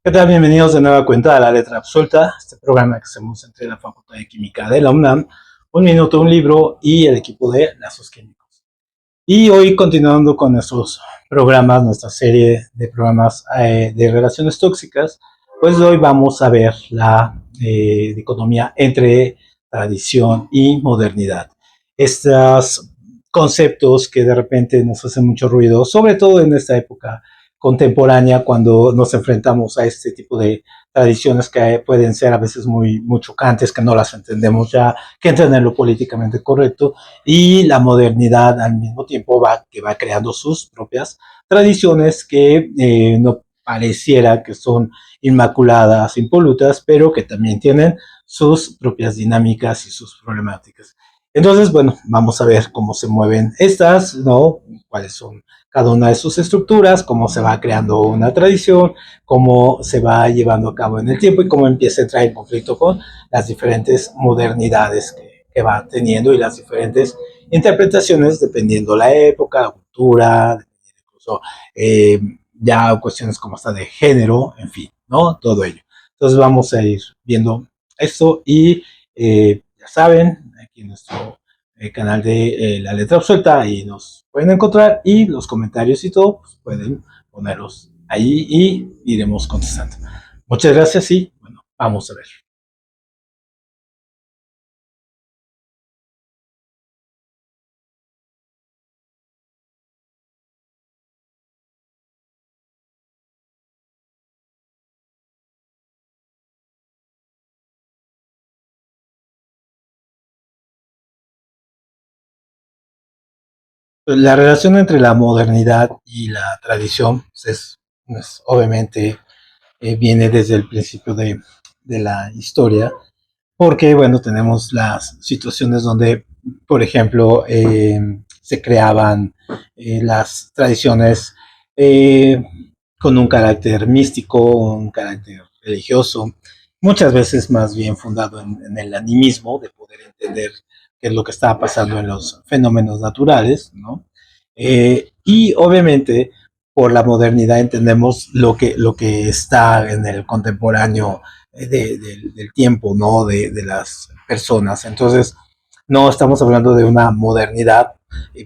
¿Qué tal? Bienvenidos de nueva cuenta a La Letra Absuelta, este programa que hacemos entre la Facultad de Química de la UNAM, Un Minuto, un Libro y el equipo de Lazos Químicos. Y hoy continuando con nuestros programas, nuestra serie de programas de relaciones tóxicas, pues hoy vamos a ver la dicotomía entre tradición y modernidad. Estos conceptos que de repente nos hacen mucho ruido, sobre todo en esta época contemporánea, cuando nos enfrentamos a este tipo de tradiciones que pueden ser a veces muy chocantes, que no las entendemos ya, que entender lo políticamente correcto, y la modernidad al mismo tiempo que va creando sus propias tradiciones que no pareciera que son inmaculadas, impolutas, pero que también tienen sus propias dinámicas y sus problemáticas. Entonces, bueno, vamos a ver cómo se mueven estas, ¿no? Cuáles son cada una de sus estructuras, cómo se va creando una tradición, cómo se va llevando a cabo en el tiempo y cómo empieza a entrar en conflicto con las diferentes modernidades que va teniendo y las diferentes interpretaciones dependiendo la época, la cultura, incluso eh, ya cuestiones como hasta de género, en fin, ¿no? Todo ello. Entonces vamos a ir viendo esto y ya saben, aquí en nuestro canal de La Letra Absuelta, ahí nos pueden encontrar y los comentarios y todo, pues pueden ponerlos ahí y iremos contestando. Muchas gracias y bueno, vamos a ver. La relación entre la modernidad y la tradición pues es obviamente viene desde el principio de la historia, porque bueno, tenemos las situaciones donde, por ejemplo, se creaban las tradiciones eh, con un carácter místico, un carácter religioso, muchas veces más bien fundado en el animismo, de poder entender qué es lo que estaba pasando en los fenómenos naturales, ¿no? Y obviamente por la modernidad entendemos lo que está en el contemporáneo del tiempo, ¿no? De las personas. Entonces, no estamos hablando de una modernidad,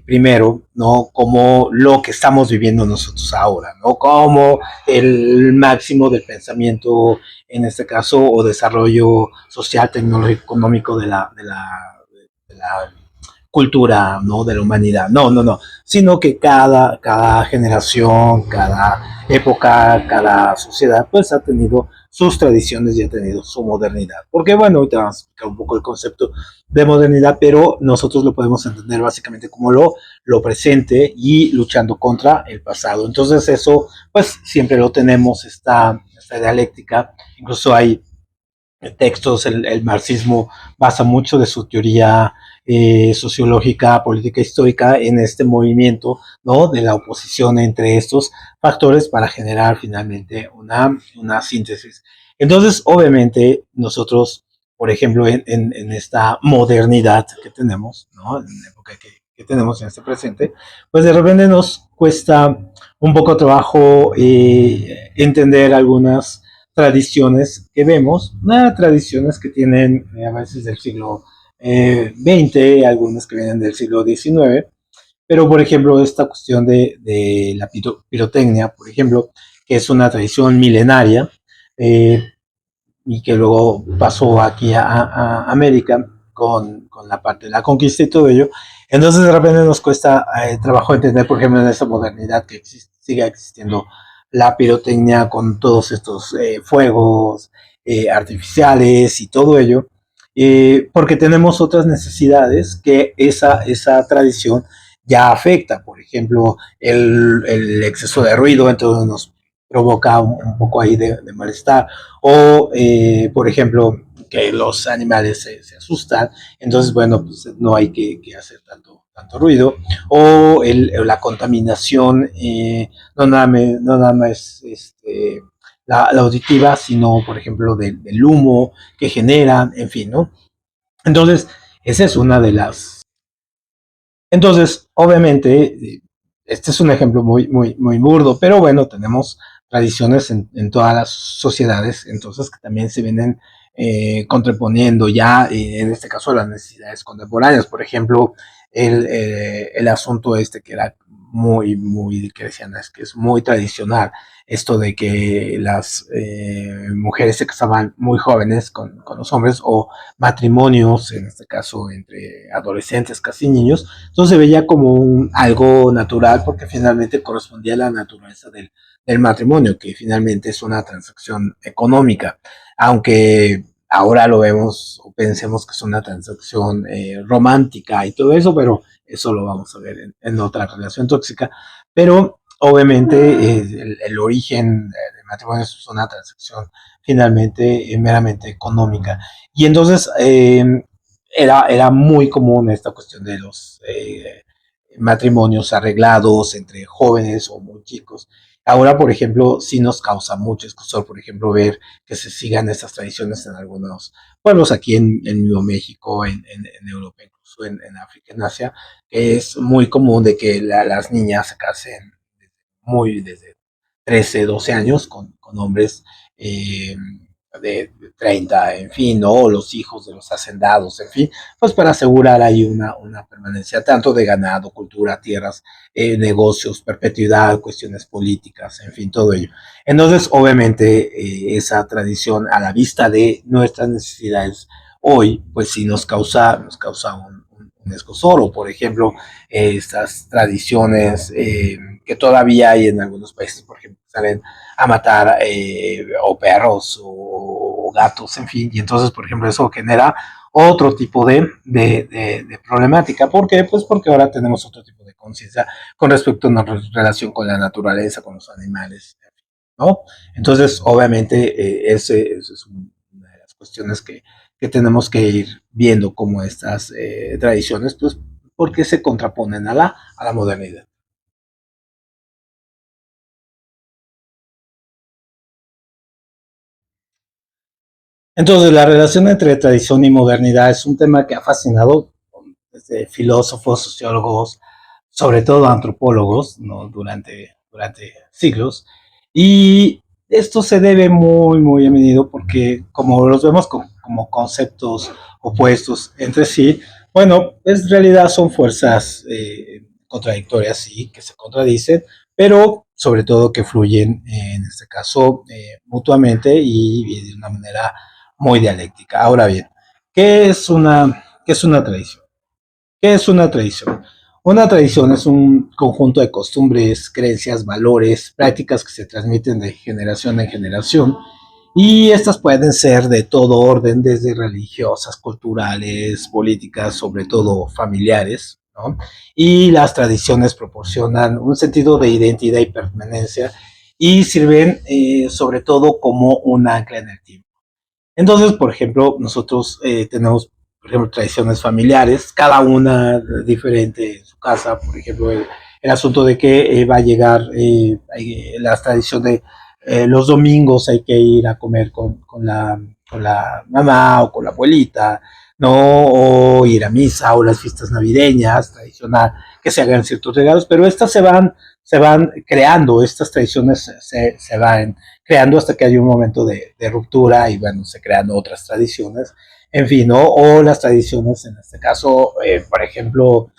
primero, ¿no? Como lo que estamos viviendo nosotros ahora, ¿no? Como el máximo del pensamiento, en este caso, o desarrollo social, tecnológico, económico de la cultura, ¿no? De la humanidad. No, no, no. Sino que cada generación, cada época, cada sociedad, pues ha tenido sus tradiciones y ha tenido su modernidad. Porque bueno, ahorita vamos a explicar un poco el concepto de modernidad, pero nosotros lo podemos entender básicamente como lo presente y luchando contra el pasado. Entonces eso, pues siempre lo tenemos, esta dialéctica. Incluso hay textos, el marxismo basa mucho de su teoría sociológica, política, histórica en este movimiento, ¿no? De la oposición entre estos factores para generar finalmente una síntesis. Entonces, obviamente, nosotros, por ejemplo, en esta modernidad que tenemos, ¿no? En la época que tenemos en este presente, pues de repente nos cuesta un poco trabajo entender algunas tradiciones que vemos, tradiciones que tienen a veces del siglo XX, algunas que vienen del siglo XIX, pero por ejemplo esta cuestión de la pirotecnia, por ejemplo, que es una tradición milenaria eh, y que luego pasó aquí a América con la parte de la conquista y todo ello, entonces de repente nos cuesta trabajo entender, por ejemplo, en esta modernidad que sigue existiendo la pirotecnia con todos estos fuegos artificiales y todo ello, porque tenemos otras necesidades que esa tradición ya afecta, por ejemplo, el exceso de ruido, entonces nos provoca un poco ahí de malestar, o por ejemplo, que los animales se asustan, entonces bueno, pues no hay que hacer tanto ruido, o la contaminación, no nada más la auditiva, sino por ejemplo del humo que generan, en fin, ¿no? Entonces, esa es una de las... Entonces, obviamente, este es un ejemplo muy burdo, pero bueno, tenemos tradiciones en todas las sociedades, entonces que también se vienen contraponiendo ya, en este caso, las necesidades contemporáneas. Por ejemplo, el asunto este que era muy, que decían, es que es muy tradicional, esto de que las mujeres se casaban muy jóvenes con los hombres, o matrimonios, en este caso entre adolescentes, casi niños. Entonces se veía como algo natural, porque finalmente correspondía a la naturaleza del matrimonio, que finalmente es una transacción económica, aunque ahora lo vemos o pensemos que es una transacción romántica y todo eso, pero eso lo vamos a ver en otra relación tóxica. Pero obviamente el origen del matrimonio es una transacción finalmente meramente económica. Y entonces era muy común esta cuestión de los matrimonios arreglados entre jóvenes o muy chicos. Ahora, por ejemplo, sí nos causa mucho escosor, por ejemplo, ver que se sigan estas tradiciones en algunos pueblos aquí en Nuevo México, en Europa, incluso en África, en Asia, que es muy común de que las niñas se casen desde 13, 12 años con hombres eh, de 30, en fin, ¿no? O los hijos de los hacendados, en fin, pues para asegurar ahí una permanencia tanto de ganado, cultura, tierras, negocios, perpetuidad, cuestiones políticas, en fin, todo ello. Entonces, obviamente, esa tradición, a la vista de nuestras necesidades hoy, pues sí nos causa un escosor. O por ejemplo, estas tradiciones que todavía hay en algunos países, por ejemplo, salen a matar o perros o gatos, en fin. Y entonces, por ejemplo, eso genera otro tipo de problemática. ¿Por qué? Pues porque ahora tenemos otro tipo de conciencia con respecto a nuestra relación con la naturaleza, con los animales, ¿no? Entonces, obviamente, ese es una de las cuestiones que tenemos que ir viendo, como estas tradiciones, pues, porque se contraponen a la modernidad. Entonces, la relación entre tradición y modernidad es un tema que ha fascinado desde filósofos, sociólogos, sobre todo antropólogos, ¿no? durante siglos. Y esto se debe muy a menudo porque, como los vemos como conceptos opuestos entre sí, bueno, en realidad son fuerzas contradictorias, sí, que se contradicen, pero sobre todo que fluyen, en este caso, mutuamente y de una manera muy dialéctica. Ahora bien, ¿qué es una tradición? ¿Qué es una tradición? Una tradición es un conjunto de costumbres, creencias, valores, prácticas que se transmiten de generación en generación, y estas pueden ser de todo orden, desde religiosas, culturales, políticas, sobre todo familiares, ¿no? Y las tradiciones proporcionan un sentido de identidad y permanencia, y sirven sobre todo como un ancla en el tiempo. Entonces, por ejemplo, nosotros tenemos, por ejemplo, tradiciones familiares, cada una diferente en su casa. Por ejemplo, el asunto de que va a llegar la tradición de los domingos hay que ir a comer con la mamá o con la abuelita, ¿no? O ir a misa, o las fiestas navideñas, tradicional, que se hagan ciertos regalos, pero estas se van creando, estas tradiciones se van creando hasta que hay un momento de ruptura, y bueno, se crean otras tradiciones, en fin, ¿no? O las tradiciones, en este caso, por ejemplo,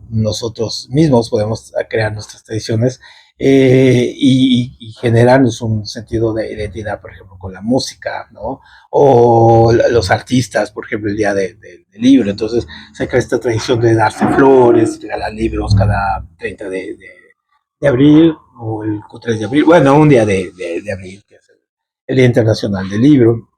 nosotros mismos podemos crear nuestras tradiciones, y generarnos un sentido de identidad, por ejemplo, con la música, ¿no? O los artistas, por ejemplo, el día del libro. Entonces se crea esta tradición de darse flores, regalar libros cada 30 de abril, o el 3 de abril, bueno, un día de abril, que es el Día Internacional del Libro.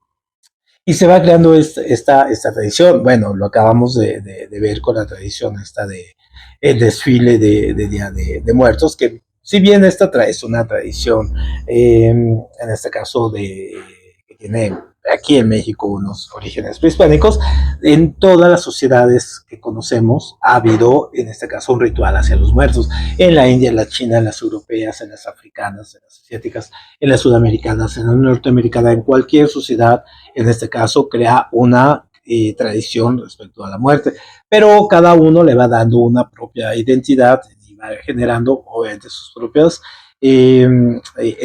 Y se va creando esta tradición. Bueno, lo acabamos de ver con la tradición esta de el desfile de Día de Muertos, que si bien esta es una tradición, en este caso que tiene aquí en México unos orígenes prehispánicos, en todas las sociedades que conocemos ha habido, en este caso, un ritual hacia los muertos. En la India, en la China, en las europeas, en las africanas, en las asiáticas, en las sudamericanas, en la norteamericana, en cualquier sociedad, en este caso, crea una tradición respecto a la muerte, pero cada uno le va dando una propia identidad y va generando, obviamente, sus propias eh,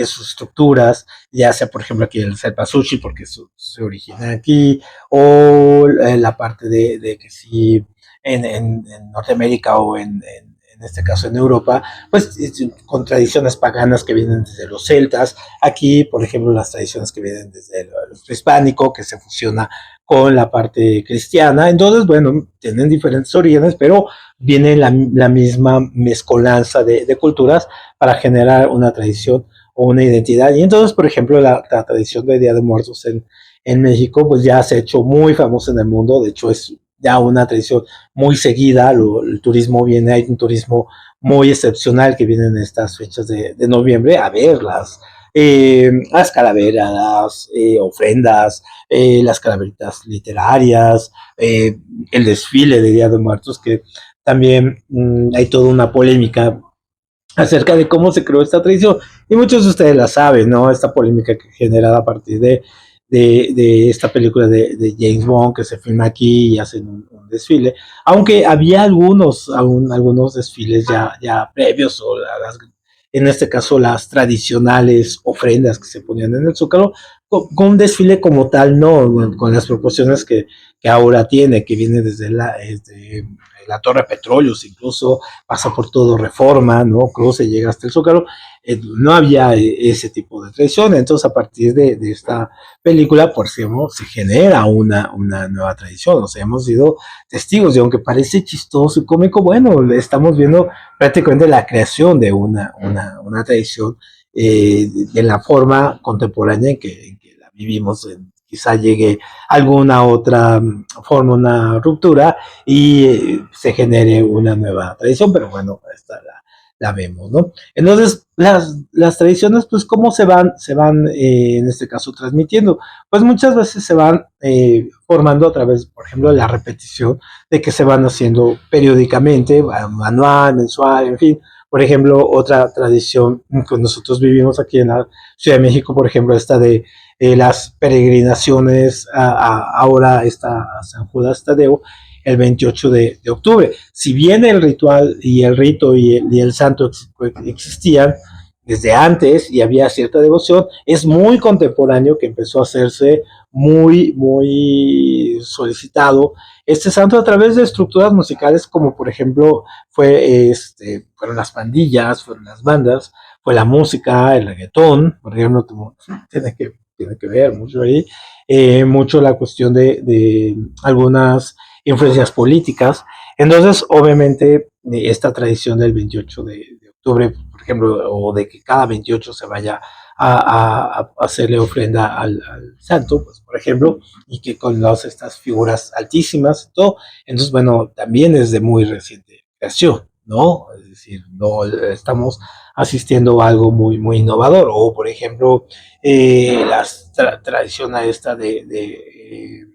sus estructuras, ya sea por ejemplo aquí el Zelpasuchi, porque se origina aquí, o la parte de que si en Norteamérica o en este caso en Europa, pues con tradiciones paganas que vienen desde los celtas, aquí por ejemplo las tradiciones que vienen desde lo prehispánico, que se fusiona con la parte cristiana, entonces bueno, tienen diferentes orígenes, pero viene la misma mezcolanza de culturas para generar una tradición o una identidad. Y entonces, por ejemplo, la tradición de Día de Muertos en México, pues ya se ha hecho muy famosa en el mundo, de hecho es ya una tradición muy seguida, el turismo viene, hay un turismo muy excepcional que viene en estas fechas de noviembre a verlas. Las calaveras, las ofrendas, las calaveritas literarias, el desfile de Día de Muertos, que también hay toda una polémica acerca de cómo se creó esta tradición. Y muchos de ustedes la saben, ¿no? Esta polémica que generada a partir de esta película de James Bond que se filma aquí y hacen un desfile. Aunque había algunos desfiles ya previos, o en este caso las tradicionales ofrendas que se ponían en el Zócalo, con un desfile como tal, no, con las proporciones que ahora tiene, que viene desde la Torre Petróleos, incluso pasa por todo Reforma, ¿no? Cruce, llega hasta el Zócalo. No había ese tipo de tradición, entonces a partir de esta película, por ejemplo, se genera una nueva tradición, o sea, hemos sido testigos, y aunque parece chistoso y cómico, bueno, estamos viendo prácticamente la creación de una tradición en la forma contemporánea en que la vivimos, quizá llegue alguna otra forma, una ruptura y se genere una nueva tradición, pero bueno, esta la vemos, ¿no? Entonces, las tradiciones, pues, ¿cómo se van en este caso transmitiendo? Pues muchas veces se van formando a través, por ejemplo, de la repetición de que se van haciendo periódicamente, anual, mensual, en fin. Por ejemplo, otra tradición que nosotros vivimos aquí en la Ciudad de México, por ejemplo, esta de las peregrinaciones ahora está San Judas Tadeo el 28 de octubre. Si bien el ritual y el rito y el santo existían desde antes y había cierta devoción, es muy contemporáneo que empezó a hacerse muy solicitado este santo a través de estructuras musicales como por ejemplo fueron las pandillas, fueron las bandas, fue la música, el reggaetón, por ejemplo, tiene que ver mucho ahí, mucho la cuestión de algunas influencias políticas. Entonces, obviamente, esta tradición del 28 de octubre, por ejemplo, o de que cada 28 se vaya a hacerle ofrenda al santo, pues, por ejemplo, y que con estas figuras altísimas y todo, entonces, bueno, también es de muy reciente creación, ¿no? Es decir, no estamos asistiendo a algo muy innovador, o por ejemplo, la tradición a esta de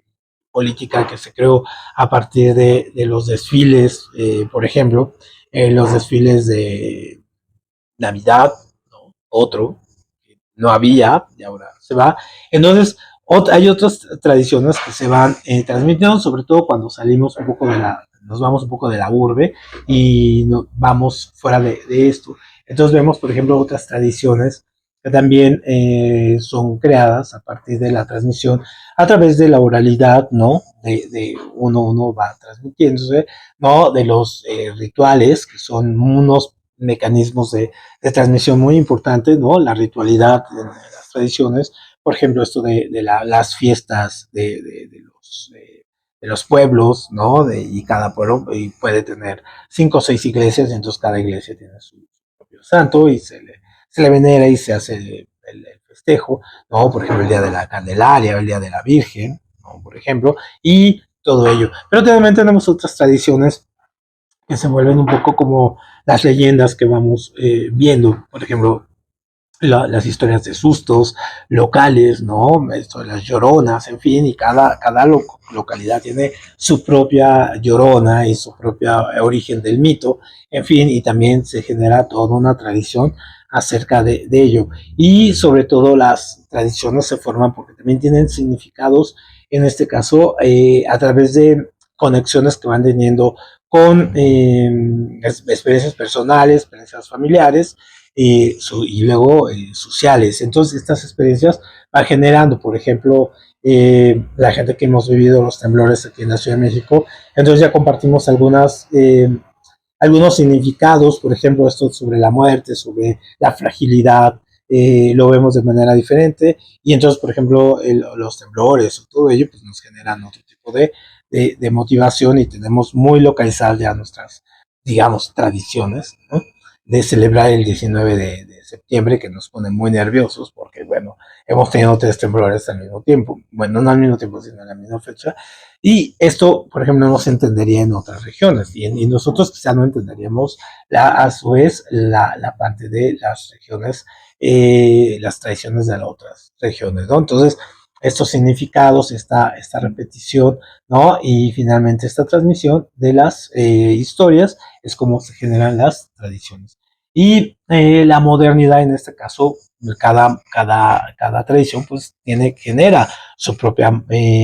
política que se creó a partir de los desfiles, por ejemplo, los desfiles de Navidad, ¿no? Otro, que no había y ahora se va. Entonces, hay otras tradiciones que se van transmitiendo, sobre todo cuando salimos un poco nos vamos un poco de la urbe y vamos fuera de esto. Entonces vemos, por ejemplo, otras tradiciones que también son creadas a partir de la transmisión a través de la oralidad, ¿no? Uno va transmitiéndose, ¿no? De los rituales, que son unos mecanismos de transmisión muy importantes, ¿no? La ritualidad de las tradiciones, por ejemplo, esto de las fiestas de los pueblos, ¿no? Y cada pueblo puede tener 5 o 6 iglesias, y entonces cada iglesia tiene su propio santo y se le venera y se hace el festejo, ¿no? Por ejemplo, el día de la Candelaria, el día de la Virgen, ¿no? Por ejemplo, y todo ello. Pero también tenemos otras tradiciones que se vuelven un poco como las leyendas que vamos viendo, por ejemplo, las historias de sustos locales, ¿no? Esto de las lloronas, en fin, y cada localidad tiene su propia llorona y su propia origen del mito, en fin, y también se genera toda una tradición acerca de ello. Y sobre todo las tradiciones se forman porque también tienen significados, en este caso, a través de conexiones que van teniendo con experiencias personales, experiencias familiares, y luego sociales. Entonces estas experiencias van generando, por ejemplo, la gente que hemos vivido los temblores aquí en la Ciudad de México, entonces ya compartimos algunos significados, por ejemplo, esto sobre la muerte, sobre la fragilidad, lo vemos de manera diferente y entonces, por ejemplo, los temblores o todo ello, pues nos generan otro tipo de motivación y tenemos muy localizadas ya nuestras, digamos, tradiciones, ¿no? De celebrar el 19 de septiembre, que nos pone muy nerviosos porque, bueno, hemos tenido tres temblores al mismo tiempo, bueno, no al mismo tiempo, sino a la misma fecha, y esto, por ejemplo, no se entendería en otras regiones y nosotros quizá no entenderíamos a su vez la parte de las regiones, las tradiciones de las otras regiones, ¿no? Entonces, estos significados, esta repetición, ¿no? Y finalmente esta transmisión de las historias es como se generan las tradiciones. Y la modernidad en este caso, cada tradición pues genera su propia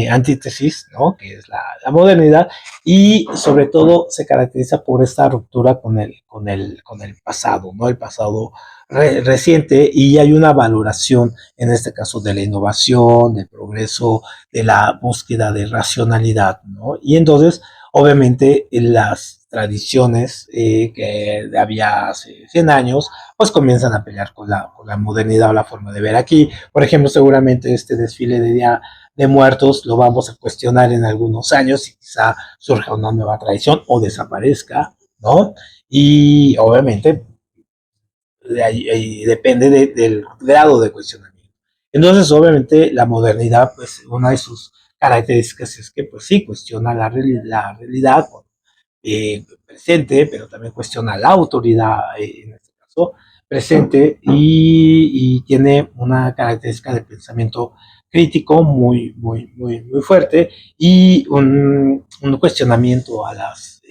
antítesis, ¿no? Que es la modernidad, y sobre todo se caracteriza por esta ruptura con el pasado, ¿no? El pasado reciente, y hay una valoración, en este caso, de la innovación, del progreso, de la búsqueda de racionalidad, ¿no? Y entonces, obviamente, las tradiciones que había hace 100 años, pues comienzan a pelear con la modernidad o la forma de ver aquí. Por ejemplo, seguramente este desfile de Día de Muertos lo vamos a cuestionar en algunos años y quizá surja una nueva tradición o desaparezca, ¿no? Y obviamente ahí depende del grado de cuestionamiento. Entonces, obviamente, la modernidad, pues una de sus características es que, pues sí, cuestiona la realidad presente, pero también cuestiona la autoridad, en este caso, presente, y tiene una característica de pensamiento crítico muy, muy, muy, muy fuerte, y un cuestionamiento a las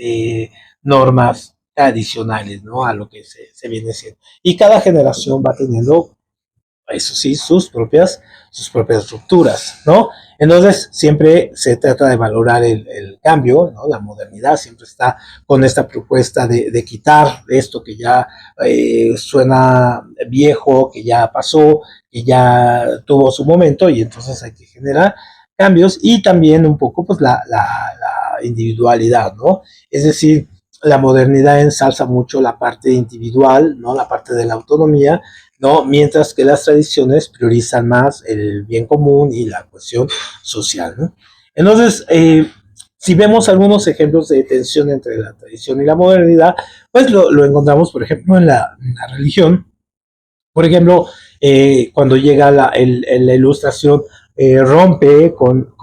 normas tradicionales, ¿no? A lo que se viene siendo. Y cada generación va teniendo, eso sí, sus propias rupturas, ¿no? Entonces, siempre se trata de valorar el cambio, ¿no? La modernidad siempre está con esta propuesta de quitar esto que ya suena viejo, que ya pasó, que ya tuvo su momento, y entonces hay que generar cambios, y también un poco pues la individualidad, ¿no? Es decir, la modernidad ensalza mucho la parte individual, ¿no? La parte de la autonomía, ¿no? Mientras que las tradiciones priorizan más el bien común y la cuestión social, ¿no? Entonces, si vemos algunos ejemplos de tensión entre la tradición y la modernidad, pues lo encontramos, por ejemplo, en la religión. Por ejemplo, cuando llega la ilustración, rompe con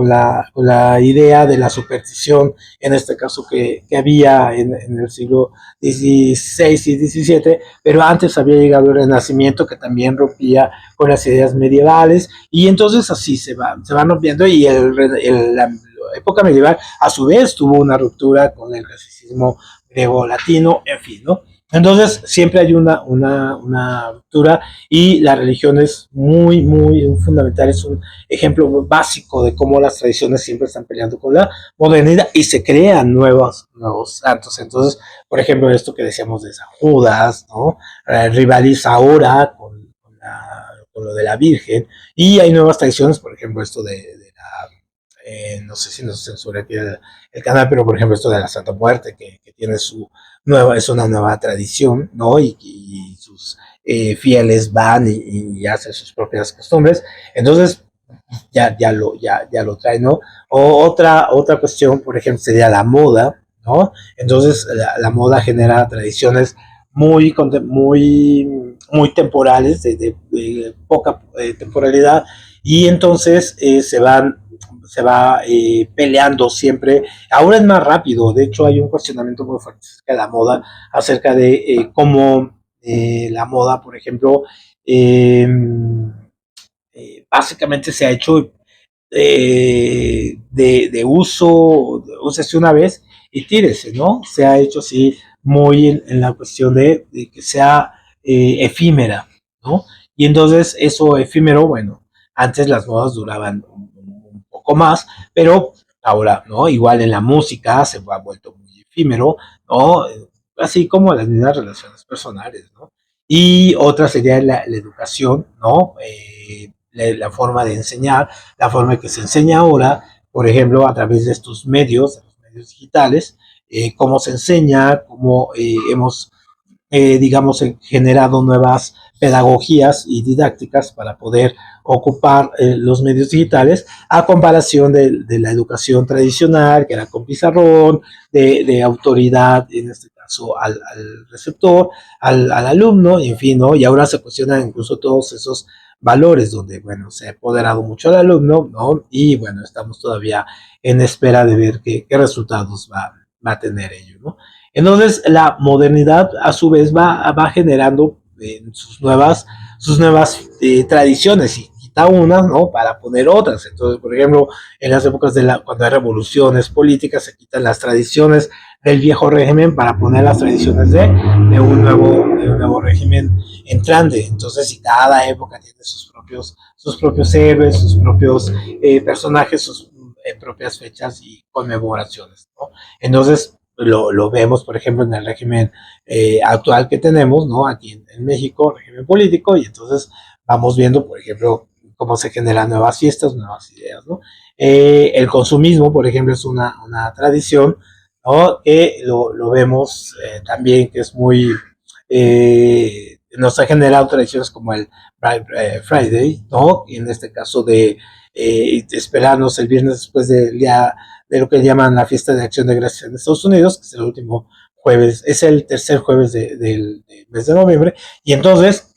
la idea de la superstición, en este caso que había en el siglo XVI y XVII, pero antes había llegado el Renacimiento, que también rompía con las ideas medievales, y entonces así se van rompiendo, y la época medieval a su vez tuvo una ruptura con el clasicismo griego-latino, en fin, ¿no? Entonces, siempre hay una ruptura, y la religión es muy, muy fundamental, es un ejemplo básico de cómo las tradiciones siempre están peleando con la modernidad y se crean nuevos santos. Entonces, por ejemplo, esto que decíamos de San Judas, ¿no? Rivaliza ahora con lo de la Virgen, y hay nuevas tradiciones, por ejemplo, esto de la, no sé si nos censura aquí el canal, pero por ejemplo esto de la Santa Muerte, que tiene es una nueva tradición, ¿no? Y sus fieles van y hacen sus propias costumbres. Entonces, ya lo trae, ¿no? O otra cuestión, por ejemplo, sería la moda, ¿no? Entonces, la moda genera tradiciones muy temporales, de poca temporalidad, y entonces se va peleando siempre. Ahora es más rápido, de hecho hay un cuestionamiento muy fuerte acerca de la moda, acerca de cómo la moda, por ejemplo, eh, básicamente se ha hecho de uso, úsese una vez y tírese, ¿no? Se ha hecho así muy en la cuestión de que sea efímera, ¿no? Y entonces eso efímero, bueno, antes las modas duraban un poco más, pero ahora, ¿no? Igual en la música se ha vuelto muy efímero, ¿no? Así como las mismas relaciones personales, ¿no? y otra sería la educación, ¿no? La forma de enseñar, la forma en que se enseña ahora, por ejemplo, a través de estos medios, de los medios digitales, cómo se enseña, cómo hemos digamos, generado nuevas pedagogías y didácticas para poder ocupar los medios digitales a comparación de la educación tradicional, que era con pizarrón, de autoridad, en este caso al receptor, al alumno, en fin, ¿no? Y ahora se cuestionan incluso todos esos valores donde, bueno, se ha apoderado mucho al alumno, ¿no? Y bueno, estamos todavía en espera de ver qué resultados va a tener ello, ¿no? Entonces, la modernidad a su vez va generando sus nuevas tradiciones y quita unas, ¿no? Para poner otras. Entonces, por ejemplo, en las épocas cuando hay revoluciones políticas, se quitan las tradiciones del viejo régimen para poner las tradiciones de un nuevo régimen entrante. Entonces, si cada época tiene sus propios héroes, sus propios personajes, sus propias fechas y conmemoraciones, ¿no? Entonces, lo vemos, por ejemplo, en el régimen actual que tenemos, ¿no? Aquí en México, régimen político, y entonces vamos viendo, por ejemplo, cómo se generan nuevas fiestas, nuevas ideas, ¿no? El consumismo, por ejemplo, es una tradición, ¿no? Que lo vemos también, que es muy, nos ha generado tradiciones como el Black Friday, ¿no? Y en este caso de esperarnos el viernes después del día de lo que llaman la fiesta de acción de gracias en Estados Unidos, que es el último jueves, es el tercer jueves del mes de noviembre, y entonces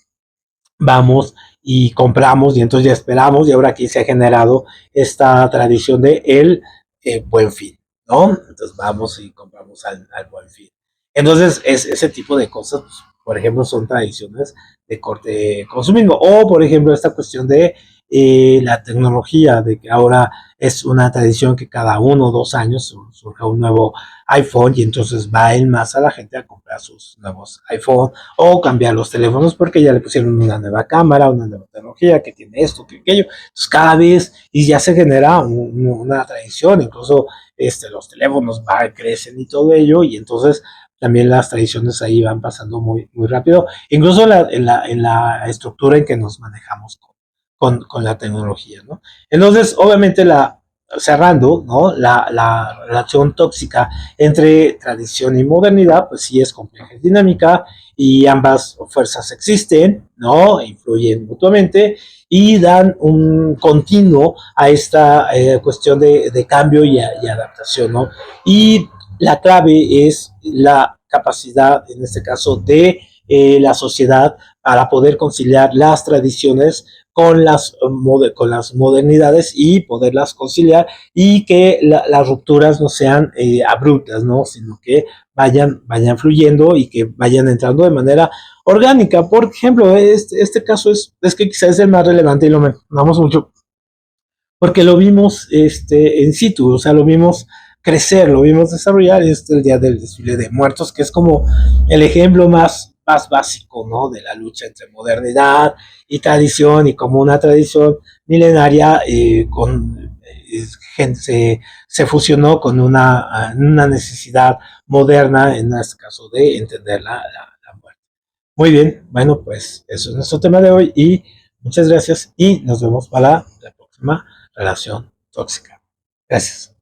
vamos y compramos y entonces ya esperamos y ahora aquí se ha generado esta tradición de el buen fin, ¿no? Entonces vamos y compramos al buen fin. Entonces ese tipo de cosas, pues, por ejemplo, son tradiciones de corte consumismo o, por ejemplo, esta cuestión de la tecnología, de que ahora es una tradición que cada 1 o 2 años surja un nuevo iPhone y entonces va en masa la gente a comprar sus nuevos iPhone o cambiar los teléfonos porque ya le pusieron una nueva cámara, una nueva tecnología que tiene esto, que aquello. Entonces cada vez y ya se genera una tradición, incluso los teléfonos crecen y todo ello y entonces también las tradiciones ahí van pasando muy, muy rápido, incluso en la estructura en que nos manejamos con la tecnología, ¿no? Entonces, obviamente, cerrando, ¿no? La relación tóxica entre tradición y modernidad, pues sí es compleja y dinámica, y ambas fuerzas existen, ¿no? Influyen mutuamente y dan un continuo a esta cuestión de cambio y adaptación, ¿no? Y la clave es la capacidad, en este caso, de la sociedad para poder conciliar las tradiciones con las modernidades y poderlas conciliar y que las rupturas no sean abruptas, ¿no? Sino que vayan fluyendo y que vayan entrando de manera orgánica. Por ejemplo, este caso es que quizás es el más relevante y lo mencionamos mucho porque lo vimos en situ, o sea, lo vimos crecer, lo vimos desarrollar, el día del desfile de muertos, que es como el ejemplo más básico, ¿no? De la lucha entre modernidad y tradición, y como una tradición milenaria se fusionó con una necesidad moderna, en este caso, de entender la muerte. Muy bien, bueno, pues eso es nuestro tema de hoy y muchas gracias y nos vemos para la próxima relación tóxica. Gracias.